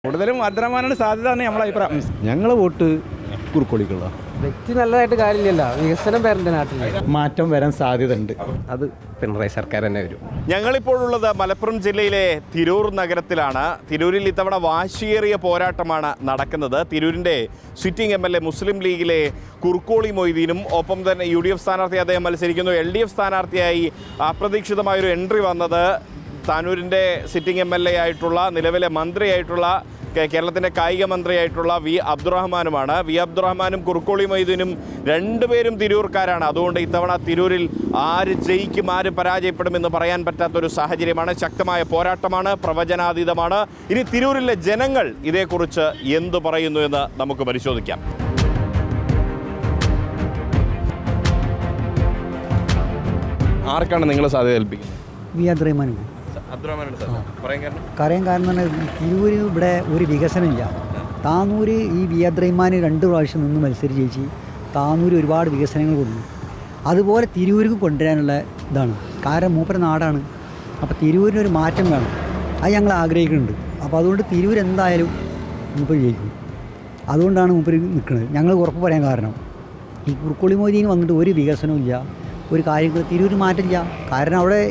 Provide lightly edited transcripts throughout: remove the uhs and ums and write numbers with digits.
കൂടുതലും അബ്ദുറഹ്മാനാണ് സാധ്യത എന്ന് നമ്മളെ അഭിപ്രായം. ഞങ്ങൾ വോട്ട് കുറുക്കോളിക്കുള്ള വ്യക്തി നല്ലതായിട്ട് കാര്യമില്ലല്ലോ, വികസനം വരേണ്ട നാട്ടിൽ മാറ്റം വരാൻ സാധ്യതയുണ്ട്. അത് പിണറായി സർക്കാർ തന്നെ വരും. ഞങ്ങളിപ്പോഴുള്ളത് മലപ്പുറം ജില്ലയിലെ തിരൂർ നഗരത്തിലാണ്. തിരൂരിൽ ഇത്തവണ വാശിയേറിയ പോരാട്ടമാണ് നടക്കുന്നത്. തിരൂരിൻ്റെ സിറ്റിംഗ് MLA മുസ്ലിം ലീഗിലെ കുറുക്കോളി മൊയ്തീനും ഒപ്പം തന്നെ UDF സ്ഥാനാർത്ഥി അദ്ദേഹം മത്സരിക്കുന്നു. LDF സ്ഥാനാർത്ഥിയായി അപ്രതീക്ഷിതമായൊരു എൻട്രി വന്നത് താനൂരിൻ്റെ സിറ്റിംഗ് MLA ആയിട്ടുള്ള നിലവിലെ മന്ത്രിയായിട്ടുള്ള കേരളത്തിൻ്റെ കായിക മന്ത്രിയായിട്ടുള്ള വി അബ്ദുറഹ്മാനുമാണ്. വി അബ്ദുറഹ്മാനും കുറുക്കോളി മൊയ്തീനും രണ്ടുപേരും തിരൂർക്കാരാണ്. അതുകൊണ്ട് ഇത്തവണ തിരൂരിൽ ആര് ജയിക്കും ആര് പരാജയപ്പെടുമെന്ന് പറയാൻ പറ്റാത്തൊരു സാഹചര്യമാണ്. ശക്തമായ പോരാട്ടമാണ്, പ്രവചനാതീതമാണ്. ഇനി തിരൂരിലെ ജനങ്ങൾ ഇതേക്കുറിച്ച് എന്തു പറയുന്നു എന്ന് നമുക്ക് പരിശോധിക്കാം. ആർക്കാണ് നിങ്ങൾ സാധ്യത ഏൽപ്പിക്കുന്നത്? വി അബ്ദുറഹ്മാൻ. കാരണം തിരൂര് ഇവിടെ ഒരു വികസനമില്ല. താനൂര് ഈ വി അബ്ദുറഹ്മാൻ 2 പ്രാവശ്യം നിന്ന് മത്സരിച്ച് ജയിച്ച് താനൂര് ഒരുപാട് വികസനങ്ങൾ കൊടുത്തു. അതുപോലെ തിരൂർക്ക് കൊണ്ടുവരാനുള്ള ഇതാണ്. കാരണം മൂപ്പര നാടാണ്. അപ്പോൾ തിരൂരിനൊരു മാറ്റം വേണം, അത് ഞങ്ങൾ ആഗ്രഹിക്കുന്നുണ്ട്. അപ്പോൾ അതുകൊണ്ട് തിരൂർ എന്തായാലും മൂപ്പര് ജയിക്കും. അതുകൊണ്ടാണ് മൂപ്പര് നിൽക്കുന്നത്. ഞങ്ങൾ ഉറപ്പ് പറയാൻ കാരണം ഈ കുറുക്കോളി മൊയ്തീൻ വന്നിട്ട് ഒരു വികസനവും ഇല്ല, ഒരു കാര്യങ്ങൾ തിരൂർ മാറ്റില്ല. കാരണം അവിടെ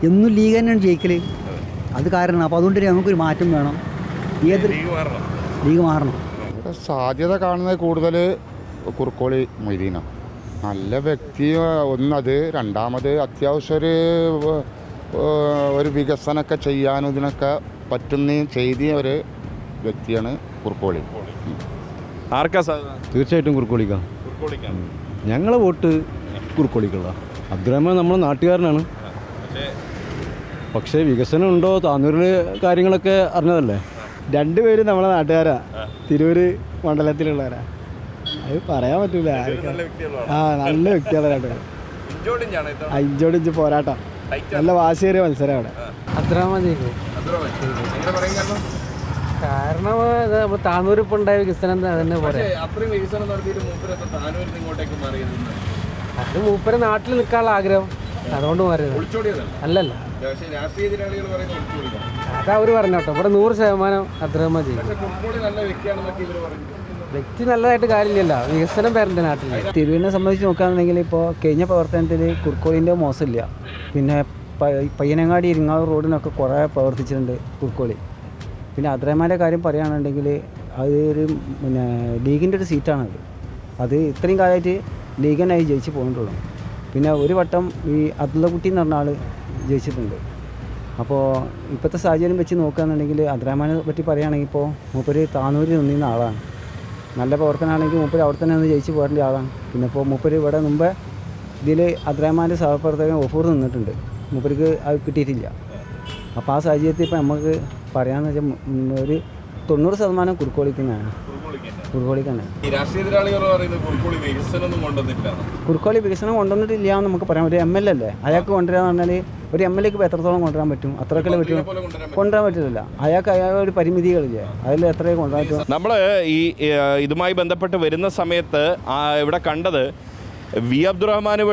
എന്നും ലീഗ് തന്നെയാണ് ജയിക്കൽ. അത് കാരണം അപ്പോൾ അതുകൊണ്ട് നമുക്കൊരു മാറ്റം വേണം. ലീഗ് മാറണം. സാധ്യത കാണുന്നത് കൂടുതൽ കുറുക്കോളി മൊയ്തീനാണ്. നല്ല വ്യക്തി ഒന്നത്. രണ്ടാമത് അത്യാവശ്യം ഒരു വികസനമൊക്കെ ചെയ്യാനും ഇതിനൊക്കെ ചെയ്ത ഒരു വ്യക്തിയാണ് കുറുക്കോളി. ആർക്കാ തീർച്ചയായിട്ടും കുറുക്കോളിക്കാം. ഞങ്ങളെ വോട്ട് കുറുക്കോളിക്കുള്ള. അബ്ദുറഹ്മാൻ നമ്മുടെ നാട്ടുകാരനാണ്. പക്ഷേ വികസനം ഉണ്ടോ? താനൂരിൽ കാര്യങ്ങളൊക്കെ അറിഞ്ഞതല്ലേ. രണ്ടുപേരും നമ്മളെ നാട്ടുകാരാ, തിരൂര് മണ്ഡലത്തിലുള്ളവരാ. അത് പറയാൻ പറ്റൂല. നല്ല വ്യക്തികളാണ്. ഇഞ്ചോടിഞ്ച് പോരാട്ടം, നല്ല വാശിയേറിയ മത്സരം അവിടെ. അബ്ദുറഹ്മാൻ ജയിക്കും. കാരണം നമ്മൾ താനൂർ ഇപ്പോൾ ഉണ്ടായ വികസനം തന്നെ പോലെ അത് മൂപ്പര നാട്ടിൽ നിൽക്കാനുള്ള ആഗ്രഹം, അതുകൊണ്ട് മാറിയത് അല്ലല്ല. അതാ അവർ പറഞ്ഞോട്ടോ. ഇവിടെ 100% അബ്ദുറഹ്മാൻ ചെയ്യും. വ്യക്തി നല്ലതായിട്ട് കാര്യമില്ലല്ലോ, വികസനം വരേണ്ട നാട്ടിൽ. തിരൂരിനെ സംബന്ധിച്ച് നോക്കുകയാണെന്നുണ്ടെങ്കിൽ ഇപ്പോൾ കഴിഞ്ഞ പ്രവർത്തനത്തിൽ കുറുക്കോളിൻ്റെ മോശമില്ല. പിന്നെ പയ്യനങ്ങാടി ഇരിങ്ങാവ് റോഡിനൊക്കെ കുറേ പ്രവർത്തിച്ചിട്ടുണ്ട് കുറുക്കോളി. പിന്നെ അബ്ദുറഹ്മാൻ്റെ കാര്യം പറയുകയാണെന്നുണ്ടെങ്കിൽ അതൊരു ലീഗിൻ്റെ ഒരു സീറ്റാണത്. അത് ഇത്രയും കാലമായിട്ട് ലീഗ് തന്നെ ജയിച്ച് പോയിട്ടുള്ളൂ. പിന്നെ ഒരു വട്ടം ഈ അബ്ദുള്ളക്കുട്ടി എന്ന് പറഞ്ഞ ആൾ ജയിച്ചിട്ടുണ്ട്. അപ്പോൾ ഇപ്പോഴത്തെ സാഹചര്യം വെച്ച് നോക്കുകയാണെന്നുണ്ടെങ്കിൽ അബ്ദുറഹ്മാനെ പറ്റി പറയുകയാണെങ്കിൽ ഇപ്പോൾ മൂപ്പര് താനൂരിൽ നിന്നിരുന്ന ആളാണ്. നല്ല പ്രവർത്തനമാണെങ്കിൽ മൂപ്പര് അവിടെ തന്നെ ഒന്ന് ജയിച്ച് പോരേണ്ട ആളാണ്. പിന്നെ ഇപ്പോൾ മൂപ്പര് ഇവിടെ മുമ്പേ ഇതിൽ അബ്ദുറഹ്മാൻ്റെ സഹപ്രവർത്തകൻ ഓഫൂർ നിന്നിട്ടുണ്ട്. മൂപ്പർക്ക് അത് കിട്ടിയിട്ടില്ല. അപ്പോൾ ആ സാഹചര്യത്തിൽ ഇപ്പോൾ നമുക്ക് പറയാമെന്ന് വെച്ചാൽ ഒരു 90% കുറുക്കോളിക്കുന്നതാണ്. കുറുക്കോളിക്കാണ്. കുറുക്കോളി വികസനം കൊണ്ടുവന്നിട്ടില്ല എന്ന് നമുക്ക് പറയാം. ഒരു MLA അല്ലേ, അയാൾക്ക് കൊണ്ടുവരാന്ന് പറഞ്ഞാൽ ഒരു MLAക്ക് ഇപ്പോൾ എത്രത്തോളം കൊണ്ടുവരാൻ പറ്റും? അത്രക്കല്ലേ പറ്റും? കൊണ്ടുവരാൻ പറ്റില്ല. അയാൾക്ക് ഒരു പരിമിതികളില്ലേ, അതിൽ എത്രയും കൊണ്ടുവരാൻ പറ്റും. നമ്മൾ ഈ ഇതുമായി ബന്ധപ്പെട്ട് വരുന്ന സമയത്ത് ഇവിടെ കണ്ടത് വി അബ്ദുറഹ്മാന്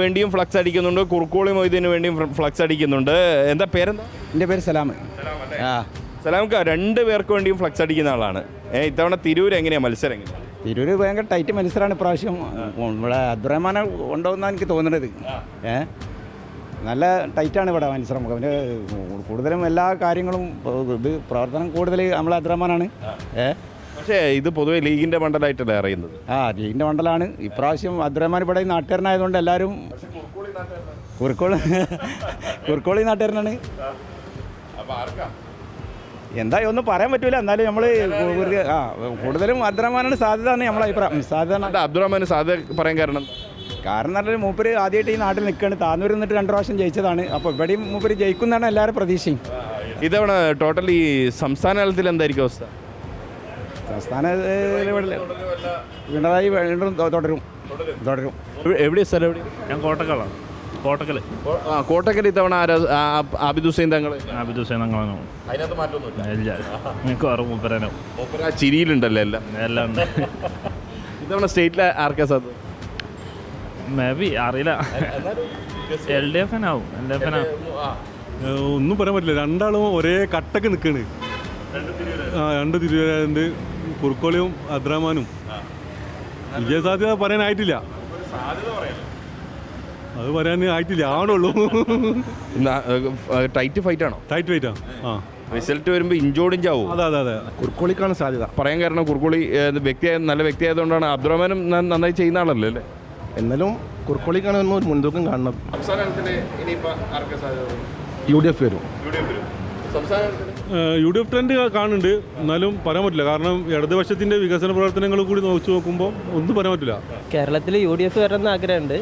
വേണ്ടിയും ഫ്ലക്സ് അടിക്കുന്നുണ്ട്, കുറുക്കോളി മൊയ്തീന് വേണ്ടിയും ഫ്ലക്സ് അടിക്കുന്നുണ്ട്. എന്താ പേരെന്താ? എൻ്റെ പേര് സലാം. സലാംക്ക, 2 പേർക്ക് വേണ്ടിയും ഫ്ലക്സ് അടിക്കുന്ന ആളാണ്. ഇത്തവണ തിരൂർ എങ്ങനെയാണ് മത്സരം? തിരൂര് ഭയങ്കര ടൈറ്റ് മത്സരമാണ് ഇപ്രാവശ്യം. ഇവിടെ അബ്ദുറഹ്മാനെ കൊണ്ടുപോകുന്നതാണ് എനിക്ക് തോന്നുന്നത്. നല്ല ടൈറ്റാണ് ഇവിടെ മത്സരം. പിന്നെ കൂടുതലും എല്ലാ കാര്യങ്ങളും ഇത് പ്രവർത്തനം കൂടുതൽ നമ്മളെ അബ്ദുറഹ്മാനാണ്. പക്ഷേ ഇത് പൊതുവെ ലീഗിൻ്റെ മണ്ഡലമായിട്ടല്ലേ അറിയുന്നത്? ലീഗിൻ്റെ മണ്ഡലമാണ്. ഇപ്രാവശ്യം അബ്ദുറഹ്മാൻ ഇവിടെ നാട്ടുകാരനായതുകൊണ്ട് എല്ലാവരും കുറുക്കോളി നാട്ടുകാരനാണ്. എന്തായാലും ഒന്നും പറയാൻ പറ്റൂല. എന്നാലും നമ്മൾ കൂടുതലും അബ്ദുറഹ്മാനാണ് സാധ്യത എന്ന് നമ്മളെ അഭിപ്രായം. സാധ്യത അബ്ദുറഹ്മാന് സാധ്യത പറയാൻ കാരണം എന്ന് പറഞ്ഞാൽ മൂപ്പര് ആദ്യമായിട്ട് ഈ നാട്ടിൽ നിൽക്കുകയാണ്. താനൂരിൽ നിന്നിട്ട് 2 പ്രാവശ്യം ജയിച്ചതാണ്. അപ്പോൾ ഇവിടെയും മൂപ്പര് ജയിക്കുന്നതാണ് എല്ലാവരും പ്രതീക്ഷയും. ഇതവണ ടോട്ടലി സംസ്ഥാന തലത്തിൽ എന്തായിരിക്കും അവസ്ഥ? സംസ്ഥാന പിണറായി വീണ്ടും തുടരും. എവിടെയാണ് സ്ഥലം? എവിടെ? ഞാൻ കോട്ടക്കലാണ്. കോട്ടക്കൽ ഇത്തവണ ആബിദ് ഹുസൈൻ തങ്ങൾ. അതിനകത്ത് മാറ്റമൊന്നുമില്ല. ചിരിയിലുണ്ടല്ലോ എല്ലാം. ഉണ്ട്. ഇത്തവണ സ്റ്റേറ്റിലെ ആർക്കാ സാധ്യത? മേ ബി അറിയില്ല. LDF ആവും. ഒന്നും പറയാൻ പറ്റില്ല. രണ്ടാളും ഒരേ കട്ടക്ക് നിൽക്കുകയാണ്. രണ്ട് തിരുവനന്തപുരമുണ്ട്, കുറുക്കോളിയും അബ്ദുറഹ്മാനും. വിജയസാധ്യത പറയാനായിട്ടില്ല, അത് പറയാൻ ആയിട്ടില്ല, ആവണുള്ളൂ. ടൈറ്റ് ഫൈറ്റ് ആണോ? ടൈറ്റ് വെയിറ്റാ. ആ, റിസൾട്ട് വരുമ്പോൾ ഇഞ്ചോടിഞ്ചാവും. അതെ അതെ അതെ. കുറുക്കോളിക്കാണ് സാധ്യത പറയാൻ കാരണം കുറുക്കോളി നല്ല വ്യക്തിയായതുകൊണ്ടാണ്. അബ്ദുറഹ്മാനും നന്നായി ചെയ്യുന്ന ആളല്ലേ അല്ലേ? എന്നാലും കുറുക്കോളിക്കാണ് ഒരു മുൻതൂക്കം കാണുന്നത്. UDF വരും. UDF ട്രെൻഡ് കാണുന്നുണ്ട്, എന്നാലും പറയാൻ പറ്റില്ല. കാരണം ഇടതുപക്ഷത്തിൻ്റെ വികസന പ്രവർത്തനങ്ങൾ കൂടി നോക്കുമ്പോൾ ഒന്നും പറയാൻ പറ്റില്ല. കേരളത്തിൽ UDF വരണമെന്ന് ആഗ്രഹമുണ്ട്.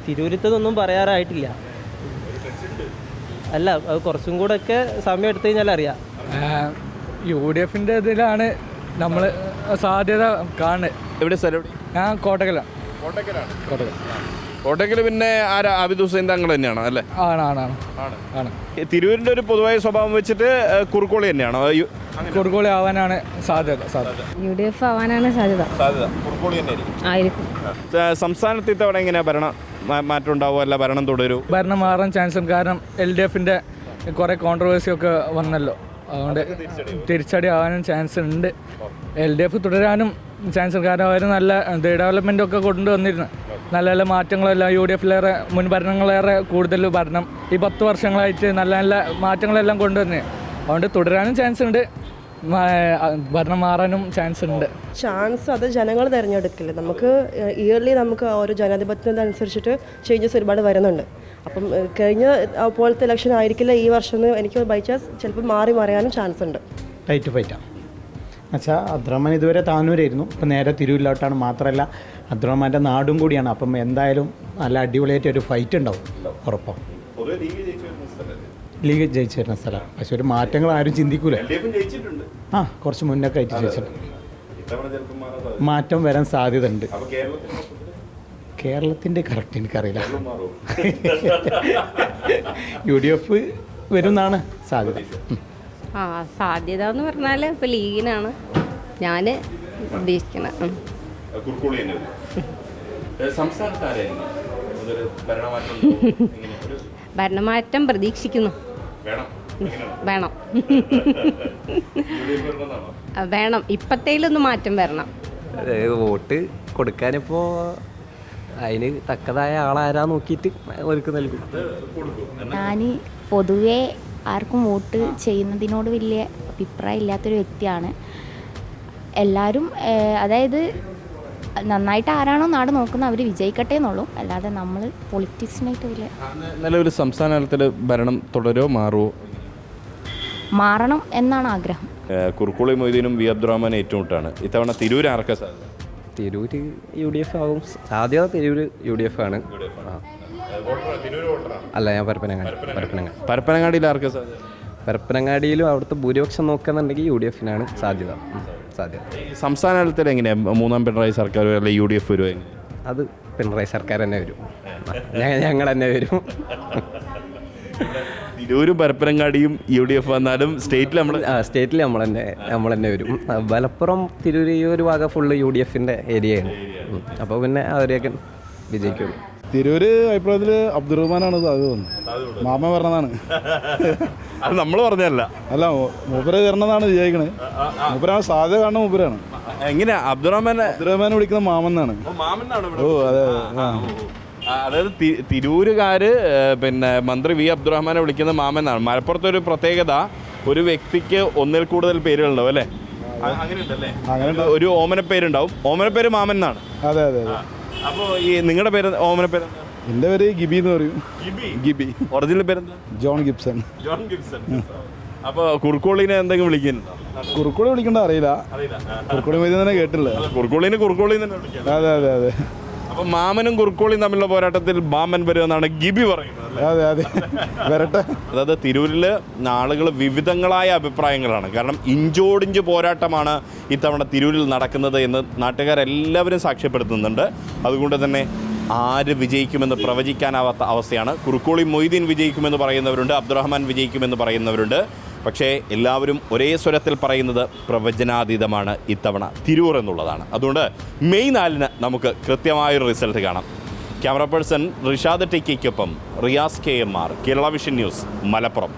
തിരൂരത്തൊന്നും പറയാറായിട്ടില്ല. അല്ല, അത് കുറച്ചും കൂടെ ഒക്കെ സമയം എടുത്തു കഴിഞ്ഞാൽ അറിയാം. UDFിൻ്റെ ഇതിലാണ് നമ്മൾ സാധ്യത കാണുന്നത്. എവിടെ സ്ഥലം? ഞാൻ കോട്ടക്കലാണ്. കോട്ടക്കൽ പിന്നെ ആരാ? ആബിദ് ഹുസൈൻ തങ്ങൾ തന്നെയാണോ അല്ലേ? ആണ്. തിരൂരിൻ്റെ ഒരു പൊതുവായ സ്വഭാവം വെച്ചിട്ട് കുറുക്കോളി തന്നെയാണോ? കുറുക്കോളി ആവാനാണ് സാധ്യത. UDF ആവാനാണ് സാധ്യത. കുറുക്കോളി തന്നെ ആയിരിക്കും. സംസ്ഥാനത്ത് ഇത്തവണ എങ്ങനെയാ മാറ്റം ഉണ്ടാവുക, അല്ല ഭരണം തുടരും? ഭരണം മാറാൻ ചാൻസ് ഉണ്ട്. കാരണം LDFിൻ്റെ കുറേ കോൺട്രവേഴ്സി ഒക്കെ വന്നല്ലോ, അതുകൊണ്ട് തിരിച്ചടി ആവാനും ചാൻസ് ഉണ്ട്. LDF തുടരാനും ചാൻസ് ഉണ്ട്. കാരണം അവർ നല്ല ഡെവലപ്മെൻ്റ് ഒക്കെ കൊണ്ടുവന്നിരുന്നു. നല്ല നല്ല മാറ്റങ്ങളെല്ലാം UDFിലേറെ മുൻ ഭരണങ്ങളേറെ കൂടുതൽ ഭരണം ഈ 10 വർഷങ്ങളായിട്ട് നല്ല നല്ല മാറ്റങ്ങളെല്ലാം കൊണ്ടുവന്ന്, അതുകൊണ്ട് തുടരാനും ചാൻസ് ഉണ്ട്, ഭരണം മാറാനും ചാൻസ് ഉണ്ട്. അത് ജനങ്ങൾ തിരഞ്ഞെടുക്കില്ല. നമുക്ക് ഇയർലി നമുക്ക് ഓരോ ജനാധിപത്യത്തിനനുസരിച്ചിട്ട് ചേഞ്ചസ് ഒരുപാട് വരുന്നുണ്ട്. അപ്പം കഴിഞ്ഞ പോലത്തെ ഇലക്ഷൻ ആയിരിക്കില്ല ഈ വർഷം. എനിക്ക് ബൈ ചാൻസ് ചിലപ്പോൾ മറിയാനും ചാൻസ് ഉണ്ട്. ടൈറ്റ് ഫൈറ്റാണ് എന്നുവെച്ചാൽ അബ്ദുറഹ്മാൻ ഇതുവരെ താനൂരായിരുന്നു, ഇപ്പം നേരെ തിരൂരിലോട്ടാണ്. മാത്രമല്ല അബ്ദുറഹ്മാൻ്റെ നാടും കൂടിയാണ്. അപ്പം എന്തായാലും നല്ല അടിപൊളിയായിട്ട് ഒരു ഫൈറ്റ് ഉണ്ടാവും ഉറപ്പാണ്. ലീഗ് ജയിച്ചു വരുന്ന സ്ഥലമാണ്, പക്ഷെ ഒരു മാറ്റങ്ങൾ ആരും ചിന്തിക്കൂല. കുറച്ച് മുന്നൊക്കെ ആയിട്ട് ജയിച്ചിട്ടുണ്ട്. മാറ്റം വരാൻ സാധ്യത ഉണ്ട്. കേരളത്തിൻ്റെ കറക്റ്റ് എനിക്കറിയില്ല. UDF വരുമെന്നാണ് സാധ്യത. സാധ്യത എന്ന് പറഞ്ഞാൽ ഇപ്പോൾ ലീഗിനാണ് ഞാൻ ഉദ്ദേശിക്കുന്നത്. ഭരണമാറ്റം പ്രതീക്ഷിക്കുന്നു. വേണം ഇപ്പത്തേലൊന്ന് മാറ്റം വരണം. വോട്ട് കൊടുക്കാനിപ്പോൾ അതിന് തക്കതായ ആളാരാ നോക്കിയിട്ട് അവർക്ക് നൽകും. ഞാൻ പൊതുവേ ആർക്കും വോട്ട് ചെയ്യുന്നതിനോട് വലിയ അഭിപ്രായം ഇല്ലാത്തൊരു വ്യക്തിയാണ്. എല്ലാവരും അതായത് നന്നായിട്ട് ആരാണോ നാട് നോക്കുന്നത് അവർ വിജയിക്കട്ടെ എന്നുള്ളൂ, അല്ലാതെ നമ്മൾ പൊളിറ്റിക്സിനായിട്ട് വലിയ. നിലവിൽ സംസ്ഥാന തലത്തിൽ ഭരണം തുടരുമോ മാറുമോ? മാറണം എന്നാണ് ആഗ്രഹം. കുറുക്കോളി മൊയ്തീനും വി അബ്ദുറഹ്മാൻ ഏറ്റുമുട്ടാണ്. ഇത്തവണ തിരൂർ ആർക്കാ സാധ്യത? തിരൂര് UDF ആവും സാധ്യത. തിരൂര് UDF ആണ്. അല്ല, ഞാൻ പരപ്പനങ്ങാടിയിൽ ആർക്കാ സാധ്യത? പരപ്പനങ്ങാടിയിലും അവിടുത്തെ ഭൂരിപക്ഷം നോക്കുകയെന്നുണ്ടെങ്കിൽ UDFിനാണ് സാധ്യത. സംസ്ഥാന തലത്തിൽ എങ്ങനെയാണ്? മൂന്നാം പിണറായി സർക്കാർ അല്ലെ UDF വരുമോ? അത് പിണറായി സർക്കാർ തന്നെ വരും, ഞങ്ങൾ തന്നെ വരും. തിരൂരും പരപ്പനങ്ങാടിയും UDF വന്നാലും സ്റ്റേറ്റിൽ നമ്മൾ തന്നെ വരും. മലപ്പുറം തിരൂർ ഈ ഒരു ഭാഗം ഫുള്ള് UDFിൻ്റെ ഏരിയയാണ്. അപ്പോൾ പിന്നെ അവരെയൊക്കെ വിജയിക്കും. തിരൂര് അഭിപ്രായത്തിൽ അബ്ദുറഹ്മാനാണ് സാധ്യത. മാമ പറഞ്ഞതാണ്. അത് നമ്മൾ പറഞ്ഞല്ല, അല്ല മൂപ്പര് വരണതാണ് വിചാരിക്കണേ. മൂപ്പരാണ് സാധ്യത കാണുന്ന മൂപ്പരാണ്. എങ്ങനെയാ അബ്ദുറഹ്മാനെ വിളിക്കുന്ന മാമെന്നാണ്. ഓ അതെ. അതായത് തിരൂരുകാര് പിന്നെ മന്ത്രി വി അബ്ദുറഹ്മാനെ വിളിക്കുന്ന മാമെന്നാണ്. മലപ്പുറത്തെ ഒരു പ്രത്യേകത, ഒരു വ്യക്തിക്ക് ഒന്നിൽ കൂടുതൽ പേരുണ്ടാവും അല്ലേ? അങ്ങനെ ഒരു ഓമനപ്പേരുണ്ടാവും. ഓമനപ്പേര് മാമൻ എന്നാണ്. അതെ അതെ. അപ്പോൾ ഈ നിങ്ങളുടെ പേര് ഓമനപ്പേര്? എൻ്റെ പേര് ഗിബി എന്ന് പറയും. ഗിബി. ഒറിജിനൽ പേരെന്താ? John Gibson. അപ്പോൾ കുറുക്കോളിനെ എന്തെങ്കിലും വിളിക്കുന്നുണ്ടോ? കുറുക്കോളി വിളിക്കണ്ട അറിയില്ല. കുറുക്കോളി മൊയ്തീൻ തന്നെ കേട്ടില്ല. കുറുക്കോളി തന്നെ വിളിക്കാം. അതെ അതെ അതെ. അപ്പൊ മാമനും കുറുക്കോളിയും തമ്മിലുള്ള പോരാട്ടത്തിൽ മാമൻ വരുമെന്നാണ് ഗിബി പറയുന്നത്. അതെ അതെ, വരട്ടെ. അതായത് തിരൂരിൽ ആളുകൾ വിവിധങ്ങളായ അഭിപ്രായങ്ങളാണ്. കാരണം ഇഞ്ചോടിഞ്ച് പോരാട്ടമാണ് ഇത്തവണ തിരൂരിൽ നടക്കുന്നത് എന്ന് നാട്ടുകാരെല്ലാവരും സാക്ഷ്യപ്പെടുത്തുന്നുണ്ട്. അതുകൊണ്ട് തന്നെ ആര് വിജയിക്കുമെന്ന് പ്രവചിക്കാനാവാത്ത അവസ്ഥയാണ്. കുറുക്കോളി മൊയ്തീൻ വിജയിക്കുമെന്ന് പറയുന്നവരുണ്ട്, അബ്ദുറഹ്മാൻ വിജയിക്കുമെന്ന് പറയുന്നവരുണ്ട്. പക്ഷേ എല്ലാവരും ഒരേ സ്വരത്തിൽ പറയുന്നത് പ്രവചനാതീതമാണ് ഇത്തവണ തിരൂർ എന്നുള്ളതാണ്. അതുകൊണ്ട് മെയ് 4 നമുക്ക് കൃത്യമായൊരു റിസൾട്ട് കാണാം. ക്യാമറ പേഴ്സൺ റിഷാദ് ടിക്കിക്കൊപ്പം Riyas KMR, Kerala Vision News, Malappuram.